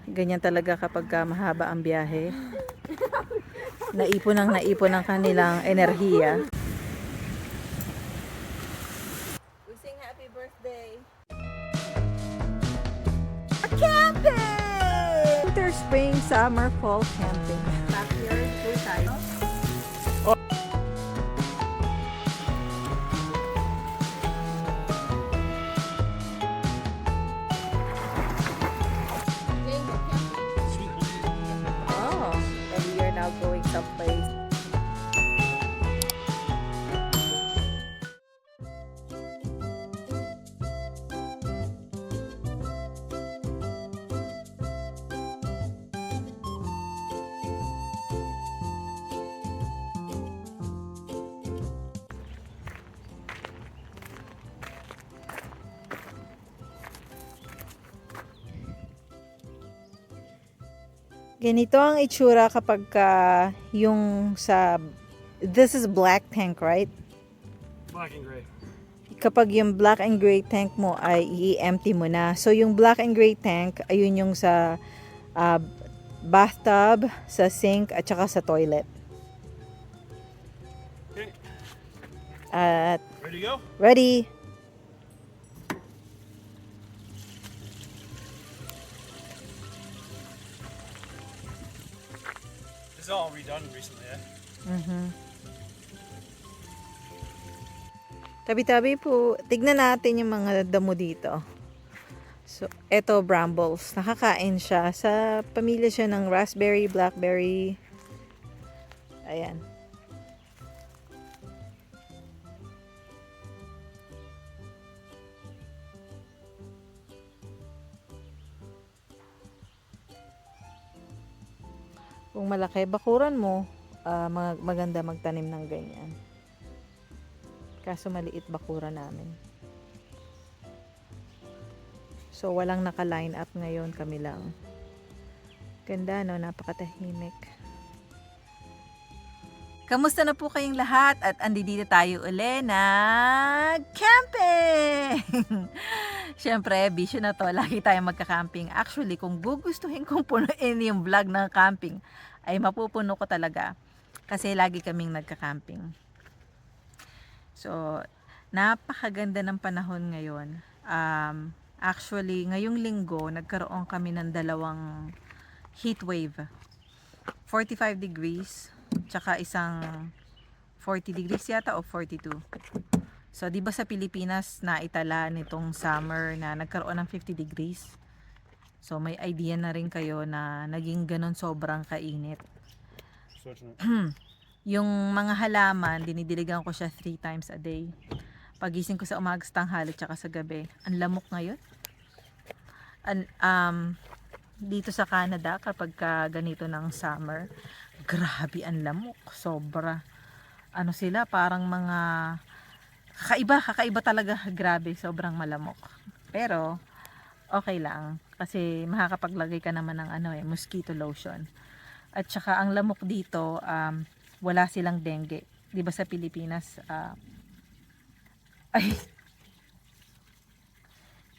Ganyan talaga kapag mahaba ang biyahe. Naipon ang kanilang enerhiya. We sing happy birthday. Camping! Winter, spring, summer, fall camping. Back here, full time. Oh, and we are now going someplace. Ganito ang itsura kapag yung sa this is black tank, right? Black and gray. Kapag yung black and gray tank mo ay i-empty mo na. So yung black and gray tank ayun yung sa bathtub, sa sink at saka sa toilet. Okay. At Ready to go? ready. This is all redone recently, eh? Tabi-tabi po. Tignan natin yung mga damo dito. So, eto brambles. Nakakain siya. Sa pamilya siya ng raspberry, blackberry. Ayan. Kung malaki, bakuran mo, maganda magtanim ng ganyan. Kaso maliit bakura namin. So, walang naka-line up ngayon, kami lang. Ganda, no? Napakatahimik. Kamusta na po kayong lahat? At andito tayo uli na camping! Siyempre, bisyo na to. Lagi tayo magka-camping. Actually, kung gugustuhin kong punuin yung vlog ng camping, ay mapupuno ko talaga. Kasi lagi kaming nagka-camping. So, napakaganda ng panahon ngayon. Actually, ngayong linggo, nagkaroon kami ng dalawang heat wave. 45 degrees, tsaka isang 40 degrees yata o 42. So, di ba sa Pilipinas naitala nitong summer na nagkaroon ng 50 degrees? So, may idea na rin kayo na naging ganon sobrang kainit. Yung mga halaman, dinidiligan ko siya 3 times a day. Pagising ko sa umaga, sa tanghali, tsaka sa gabi. Ang lamok ngayon. Dito sa Canada, kapag ganito ng summer, grabe ang lamok. Sobra. Ano sila, parang mga kakaiba talaga. Grabe, sobrang malamok. Pero, okay lang. Kasi makakapaglagay ka naman ng mosquito lotion. At saka ang lamok dito, wala silang dengue. 'Di ba sa Pilipinas, ay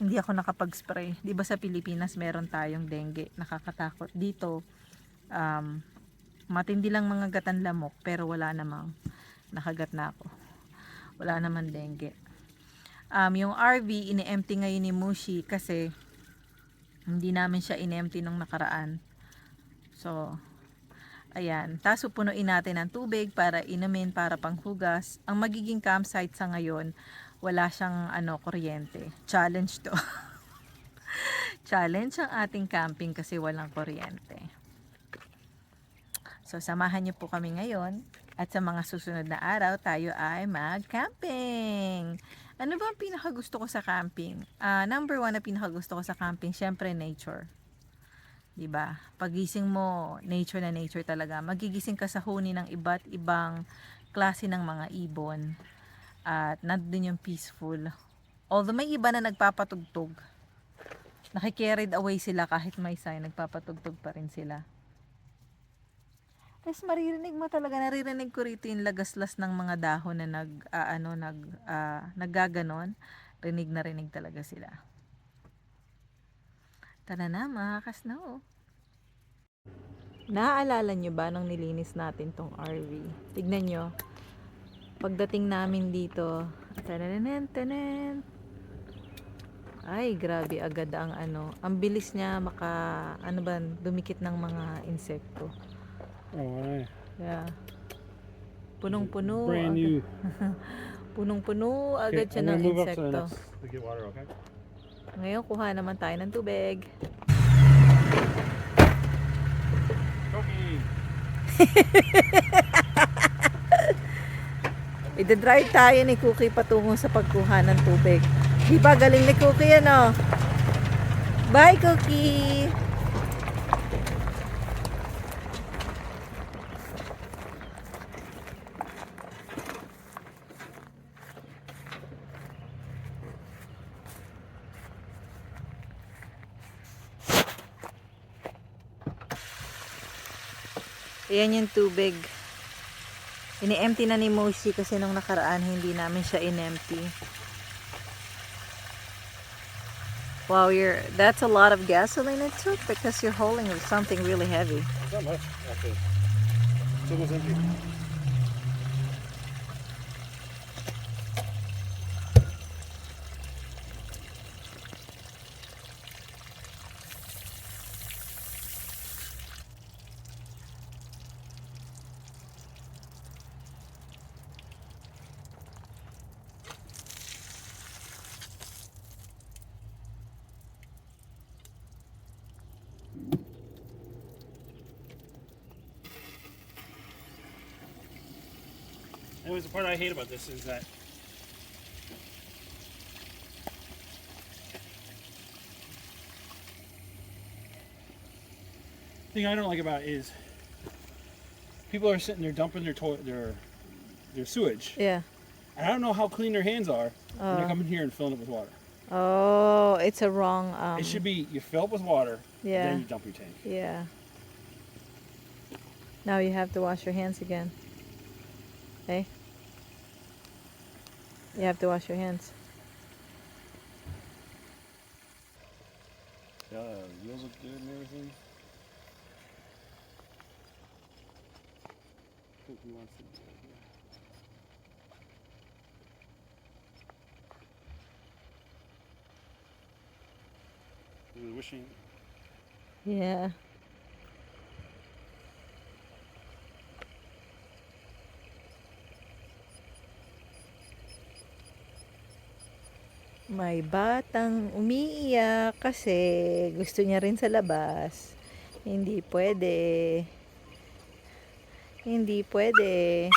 hindi ako nakapag-spray. 'Di ba sa Pilipinas meron tayong dengue, nakakatakot. Dito matindi lang mga gatan lamok pero wala namang nakagat na ako. Wala naman dengue. Yung RV ini-empty ngayon ni Mushi kasi hindi namin siya in-empty nung nakaraan. So, ayan, tapos pupunuin natin ng tubig para inumin, para panghugas. Ang magiging campsite sa ngayon, wala siyang kuryente. Challenge to. Challenge ang ating camping kasi walang kuryente. So, samahan niyo po kami ngayon at sa mga susunod na araw, tayo ay mag-camping. Ano ba ang pinakagusto ko sa camping? Number 1 na pinakagusto ko sa camping, syempre nature. 'Di ba? Pagising mo, nature na nature talaga. Magigising ka sa huni ng iba't ibang klase ng mga ibon. At nandun yung peaceful. Although may iba na nagpapatugtog. Nakikarried away sila kahit may sign, nagpapatugtog pa rin sila. Tapos maririnig mo talaga, naririnig ko rito yung lagaslas ng mga dahon na naggaganon. Rinig na rinig talaga sila. Tara na, makaka-snow. Naaalala nyo ba nung nilinis natin tong RV? Tignan nyo. Pagdating namin dito, tananen, tanan. Ay, grabe agad ang ano. Ang bilis niya dumikit ng mga insekto. Oh, I Yeah. Punong-puno. brand new. Punong-puno Okay, agad siya I'm ng gonna move up to the insekto. next to get water, okay? Ngayon, kuha naman tayo ng tubig. Cookie. Ida-drive tayo ni Cookie patungo sa pagkuha ng tubig. Di ba galing ni Cookie ano? Bye Cookie! Ayan yung tubig. Ini-empty na ni Moshi kasi nung nakaraan hindi namin siya in-empty. Wow, that's a lot of gasoline it took because you're holding something really heavy. It's not much, actually. It's almost empty. Anyways, the part I hate about this is that the thing I don't like about it is people are sitting there dumping their sewage. Yeah. And I don't know how clean their hands are when they're Oh. coming here and filling it with water. Oh, it's a wrong It should be you fill up with water, yeah. then you dump your tank. Yeah. Now you have to wash your hands again. Okay? You have to wash your hands. Yeah, wheels look good and everything. Cookie wants to do it, yeah. We were wishing. Yeah. May batang umiiyak kasi gusto niya rin sa labas. Hindi pwede. Hindi pwede.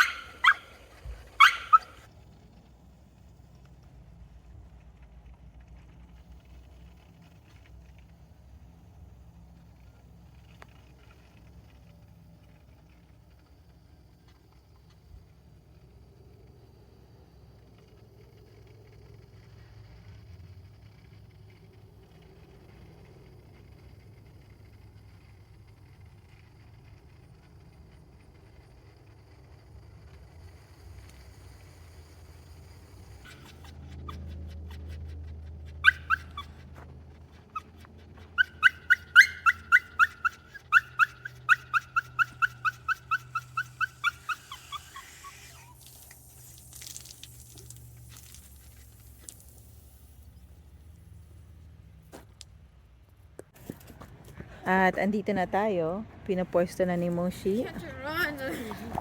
At andito na tayo. Pinapwesto na ni Moshi.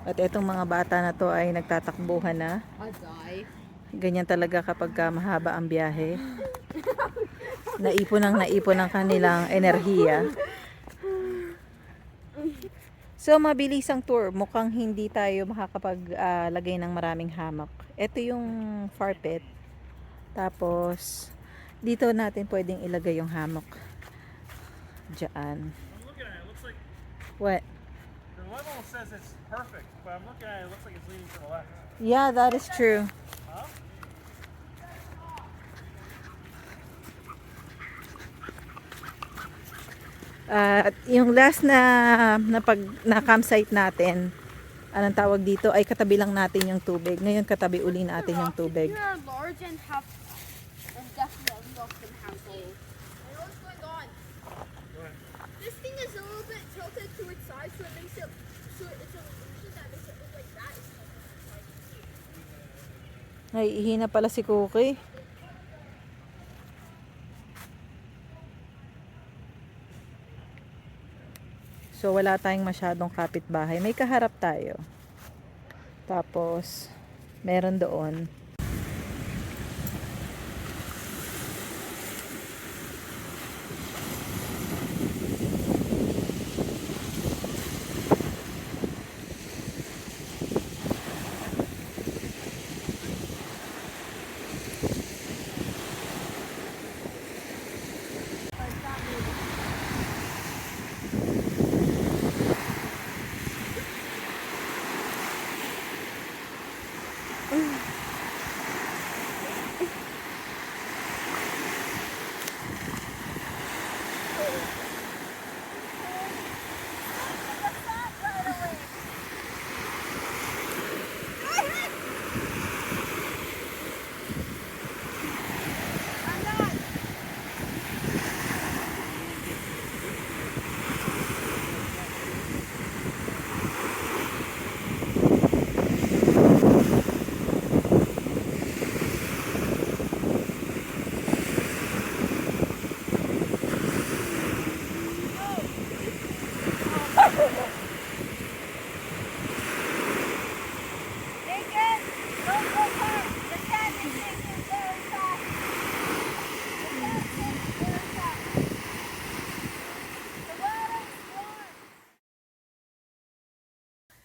At itong mga bata na to ay nagtatakbuhan na. Ganyan talaga kapag mahaba ang biyahe. Naipon ang kanilang enerhiya. So mabilis ang tour. Mukhang hindi tayo makakapaglagay ng maraming hamak. Ito yung far pit. Tapos dito natin pwedeng ilagay yung hammock. Diyan. I'm looking at it, it looks like What? the level says it's perfect, but I'm looking at it, it looks like it's leaning to the left. Yeah, that is true. Huh? At yung last na campsite natin, anong tawag dito, ay katabi lang natin yung tubig. Ngayon katabi uli natin yung tubig. You're large and have definitely often have a. What's going on? Naiihi na pala si Cookie. So wala tayong masyadong kapitbahay. May kaharap tayo. Tapos meron doon.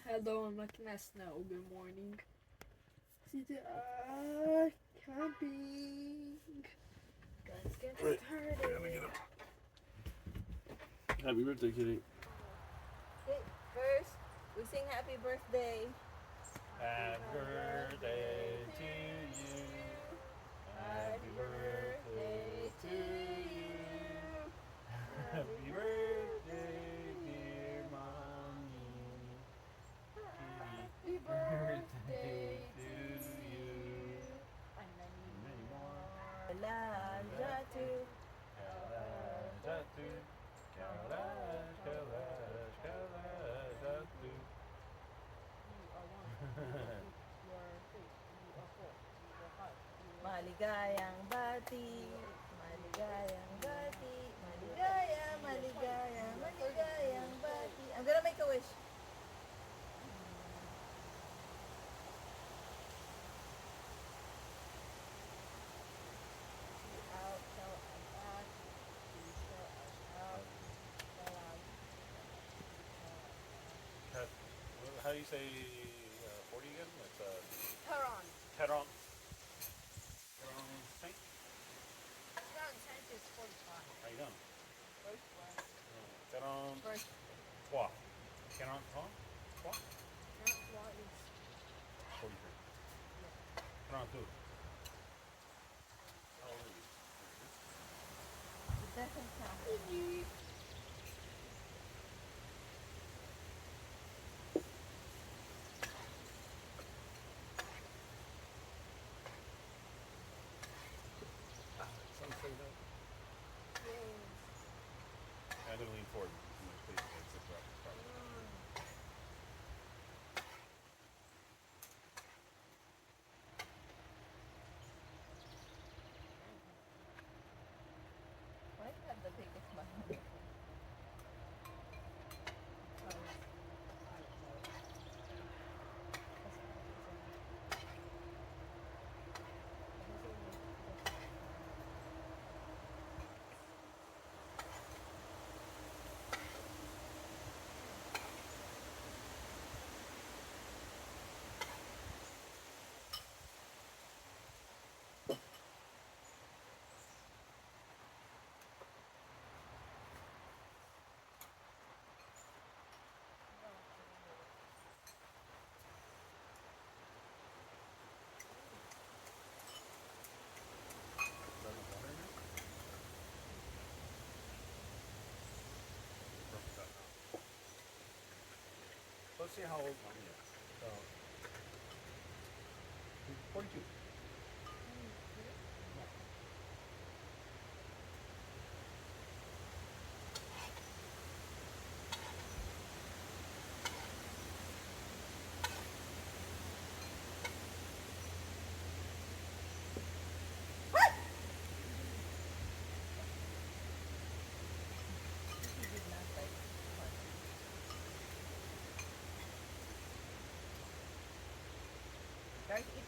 Hello, I'm looking at snow. Good morning. Camping. Guys, get started. Happy birthday, Kitty. First, we sing happy birthday. Happy birthday to you. Happy birthday to you. Happy birthday, dear mommy. Happy birthday to you. And Many more. Kalajatu. Kalajatu. Kalash, kalash, kalajatu. Maligayang bati. Maligayang bati. Maligaya, maligaya, maligayang bati. I'm gonna make a wish. How do you say 40 again? It's Tehran. Tehran. Tehran Saint? Tehran Saint is 45. How you doing? First one. Tehran First 3. Tehran 3? one is 43. Tehran 2. How old are you? It doesn't count. I'm going to lean forward. Please, sit right. Why do you have the biggest one? Let's see how old mommy is. 42.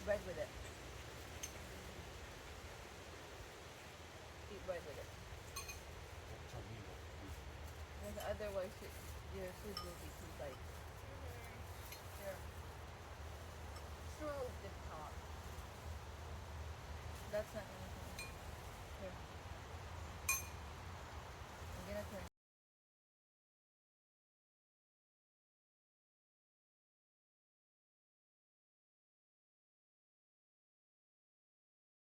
bread with it. Eat bread with it. Because otherwise your food will be too light. Here. Through the top. That's not